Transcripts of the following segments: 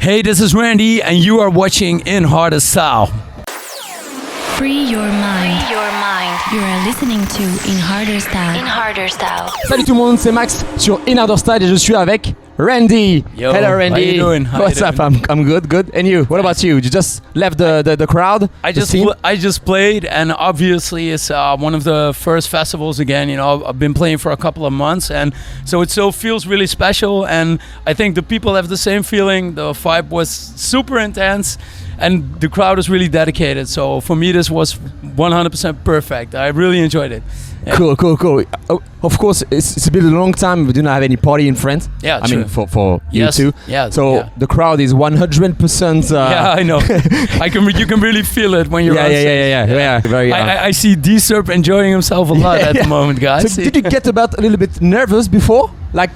Hey, this is Randy, and you are watching In Harder Style. Free your mind. Free your mind. You are listening to In Harder Style. In Harder Style. Salut tout le monde, c'est Max sur In Harder Style et je suis avec Randy. Yo, hello Randy. how you doing? What's up? I'm good, good. And you? What about you? You just left the crowd? I just played, and obviously it's one of the first festivals again. You know, I've been playing for a couple of months, and so it still feels really special. And I think the people have the same feeling. The vibe was super intense, and the crowd is really dedicated. So for me, this was 100% perfect. I really enjoyed it. Yeah. Cool. Of course, it's been a long time we do not have any party in France. Yeah, I true. mean, for you too. Yeah. So the crowd is 100%. Yeah, I know. You can really feel it when you're outside. Yeah. Very. I see D-Serp enjoying himself a lot at the moment, guys. So did you get about a little bit nervous before, like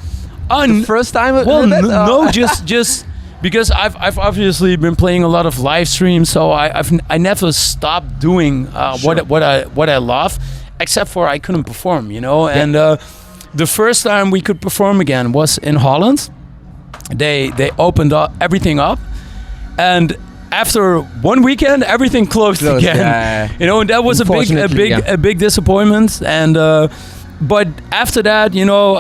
the first time? No, just because I've obviously been playing a lot of live streams, so I never stopped doing what I love, except for I couldn't perform, you know. And the first time we could perform again was in Holland. They opened everything up, and after one weekend, everything closed again. Yeah. You know, and that was a big disappointment. And but after that, you know,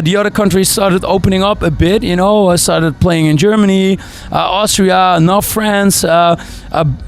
the other countries started opening up a bit. You know, I started playing in Germany, Austria, North France,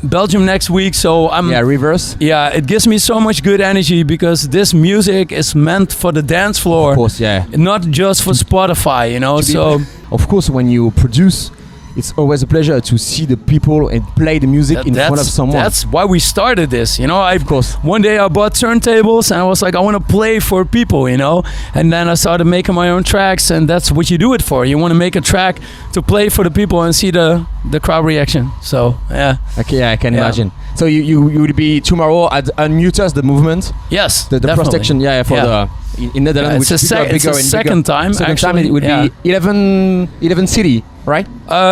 Belgium next week. So I'm reverse. Yeah, it gives me so much good energy because this music is meant for the dance floor. Of course, yeah. Not just for Spotify, you know. So of course, when you produce, it's always a pleasure to see the people and play the music in front of someone. That's why we started this, you know. Of course. One day I bought turntables and I was like, I want to play for people, you know. And then I started making my own tracks, and that's what you do it for. You want to make a track to play for the people and see the crowd reaction. So yeah. Okay, yeah, I can imagine. So you would be tomorrow at Unmute Us, the movement. Yes, the protection, the in Netherlands. It's the second time. Second time it would be 11 city. Right?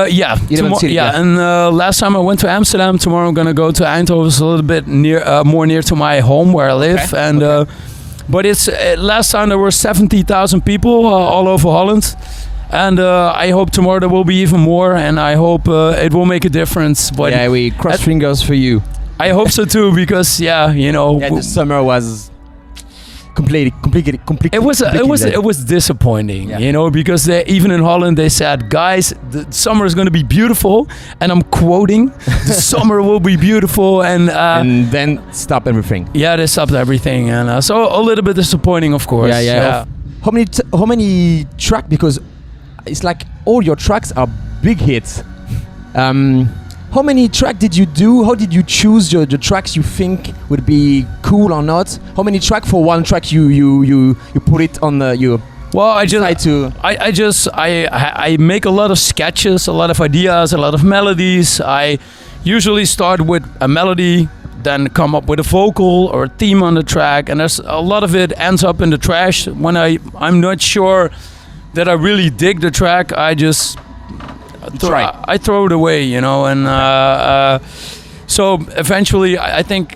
City, and last time I went to Amsterdam. Tomorrow I'm gonna go to Eindhoven. It's a little bit more near to my home where I live. Okay. And but it's last time there were 70,000 people all over Holland, and I hope tomorrow there will be even more, and I hope it will make a difference. But yeah, we cross fingers for you. I hope so too, because you know, the summer was completely. It was disappointing, you know, because even in Holland they said, guys, the summer is going to be beautiful, and I'm quoting, the summer will be beautiful, and then stop everything. Yeah, they stopped everything, and so a little bit disappointing, of course. Yeah. How many tracks? Because it's like all your tracks are big hits. How many tracks did you do? How did you choose the tracks you think would be cool or not? How many tracks for one track you put it on the Well, I make a lot of sketches, a lot of ideas, a lot of melodies. I usually start with a melody, then come up with a vocal or a theme on the track, and there's a lot of it ends up in the trash. When I'm not sure that I really dig the track, I just I throw it away, you know, and so eventually I think,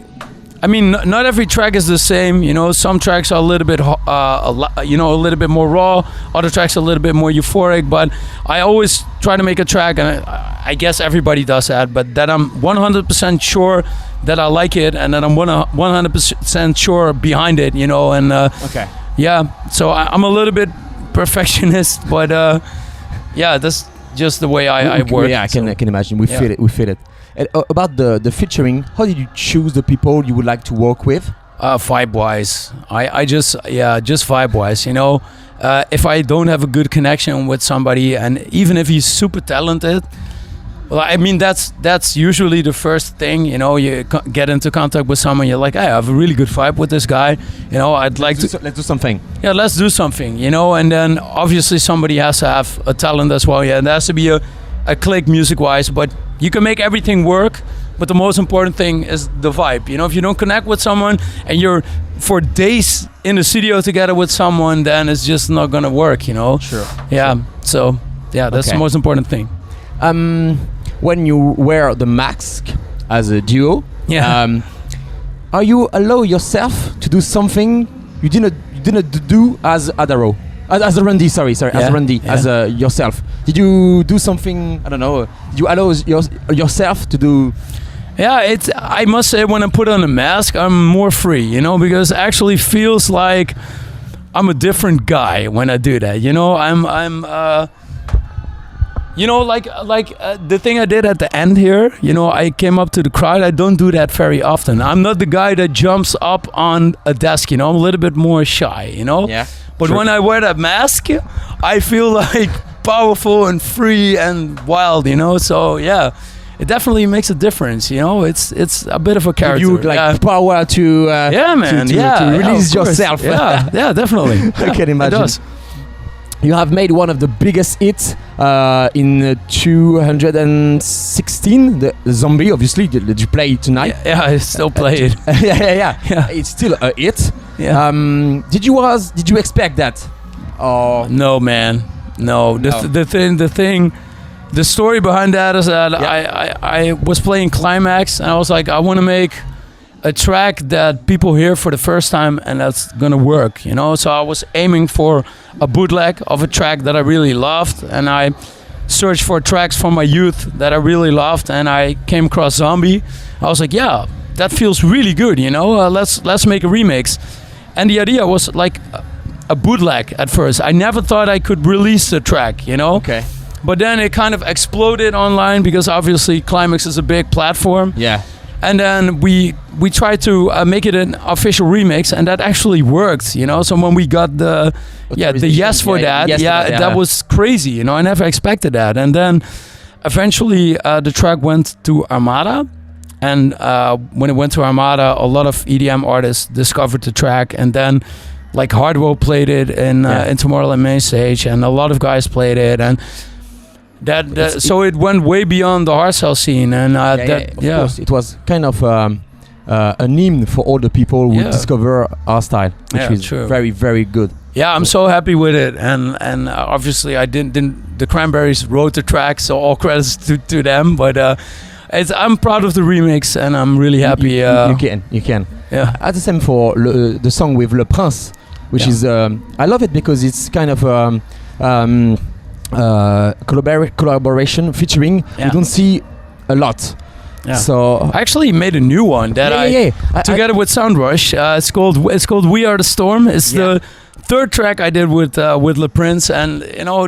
I mean, not every track is the same, you know. Some tracks are a little bit, a little bit more raw. Other tracks are a little bit more euphoric. But I always try to make a track, and I guess everybody does that. But that I'm 100% sure that I like it, and that I'm 100% sure behind it, you know. And yeah, so I'm a little bit perfectionist, but that's just the way I work. Yeah, I can imagine. We feel it. And about the featuring, how did you choose the people you would like to work with? Vibe-wise, I just vibe-wise, you know. If I don't have a good connection with somebody, and even if he's super talented, well, I mean, that's usually the first thing, you know. You get into contact with someone, you're like, hey, I have a really good vibe with this guy, you know. Let's do something. Yeah, let's do something, you know. And then obviously somebody has to have a talent as well. Yeah, there has to be a click music-wise, but you can make everything work. But the most important thing is the vibe. You know, if you don't connect with someone and you're for days in the studio together with someone, then it's just not gonna work, you know. Sure. Yeah. Sure. So yeah, that's the most important thing. When you wear the mask as a duo, are you allow yourself to do something you didn't do as Adaro? As a Randy, sorry, as a Randy, as yourself. Did you do something? I don't know. Did you allow yourself to do? Yeah, I must say, when I put on a mask, I'm more free, you know, because it actually feels like I'm a different guy when I do that. You know, you know, like the thing I did at the end here. You know, I came up to the crowd. I don't do that very often. I'm not the guy that jumps up on a desk. You know, I'm a little bit more shy. You know. Yeah. But True. when I wear that mask, I feel like powerful and free and wild. You know, so yeah. It definitely makes a difference, you know. It's a bit of a character. You like power to yeah, man, to release of course. yourself. Yeah, definitely. I can imagine. It does. You have made one of the biggest hits in 216, the Zombie. Obviously, did you play it tonight? Yeah, I still play it. yeah. It's still a hit. Yeah. Did you expect that? Oh no, man. No. The story behind that is that I was playing Climax, and I was like, I want to make a track that people hear for the first time, and that's gonna work, you know. So I was aiming for a bootleg of a track that I really loved, and I searched for tracks from my youth that I really loved, and I came across Zombie. I was like, yeah, that feels really good, you know. Let's make a remix, and the idea was like a bootleg at first. I never thought I could release the track, you know. Okay. But then it kind of exploded online because obviously Climax is a big platform. Yeah. And then we tried to make it an official remix, and that actually worked, you know. So when we got the yes for that, that was crazy, you know. I never expected that. And then eventually the track went to Armada, and when it went to Armada, a lot of EDM artists discovered the track, and then like Hardwell played it in Tomorrowland Main Stage, and a lot of guys played it, and so it went way beyond the hardstyle scene, and of course, it was kind of an hymn for all the people who discover our style, which is very, very good. Yeah, I'm so happy with it, and obviously I didn't. The Cranberries wrote the track, so all credits to them. But I'm proud of the remix, and I'm really happy. You can. Yeah. At the same for the song with Le Prince, which is I love it because it's kind of. Collaboration featuring we don't see a lot. So I actually made a new one that together with Soundrush. It's called We Are the Storm. It's the third track I did with Le Prince, and you know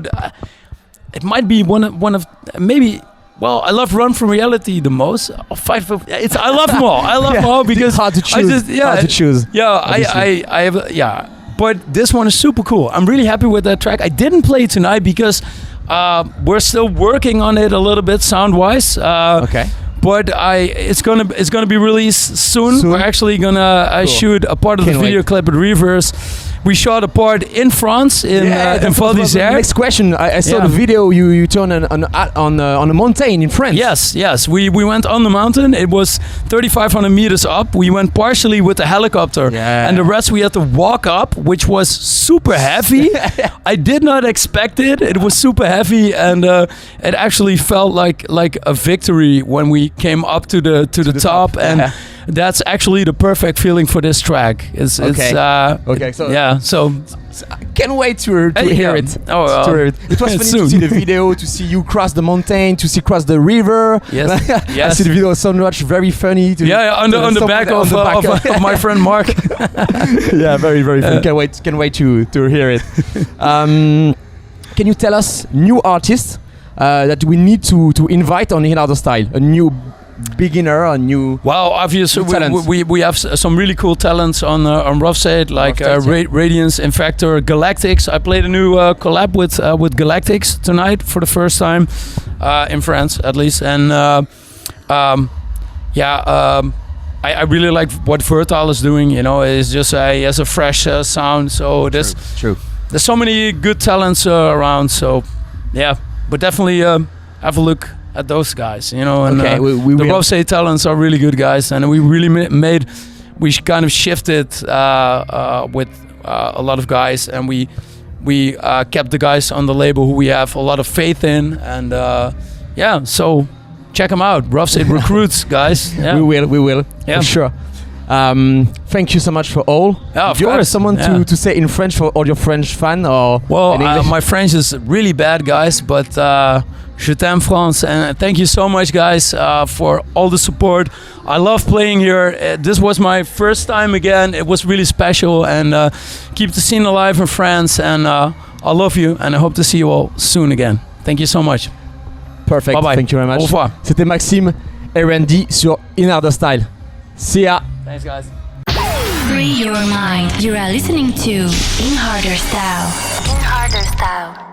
it might be one of maybe. Well, I love Run From Reality the most. I love them all. I love them all because it's hard to choose. Hard to choose. Yeah, I have But this one is super cool. I'm really happy with that track. I didn't play it tonight because we're still working on it a little bit sound-wise. Okay. But it's gonna be released soon. We're actually gonna shoot a part of the video clip at Reverse. We shot a part in France in Val d'Isère. Next question. I saw the video. You turned on a mountain in France. Yes. We went on the mountain. It was 3,500 meters up. We went partially with the helicopter, and the rest we had to walk up, which was super heavy. I did not expect it. It was super heavy, and it actually felt like a victory when we came up to the top. And that's actually the perfect feeling for this track. So I can't wait to hear it. It was funny to see the video, to see you cross the mountain, to see cross the river. Yes. I see the video of Soundwatch, very funny. On the back of my friend Mark. Yeah, very, very funny. Can't wait to hear it. Can you tell us new artists that we need to invite on In Harder Style? A new beginner, a new. Well, obviously we have some really cool talents on Rough Side, like Radiance, Infactor, Galactics. I played a new collab with Galactics tonight for the first time in France, at least, and I really like what Vertile is doing. You know, it's just he has a fresh sound. So there's so many good talents around. So yeah, but definitely have a look at those guys, you know, and the Rough Side talents are really good guys, and we really we kind of shifted with a lot of guys, and we kept the guys on the label who we have a lot of faith in, and so check them out, Rough Side Recruits, guys. We will, for sure. Thank you so much for all. Yeah, of Do you have course. someone Yeah. to say in French for all your French fan or Well, in English? my French is really bad, guys, but je t'aime France, and thank you so much, guys, for all the support. I love playing here. This was my first time again. It was really special, and keep the scene alive in France, and I love you, and I hope to see you all soon again. Thank you so much. Perfect. Bye bye. Thank you very Au much. revoir. C'était Maxime et Randy sur In Harder Style. See ya. Thanks, guys. Free your mind. You are listening to In Harder Style. In Harder Style.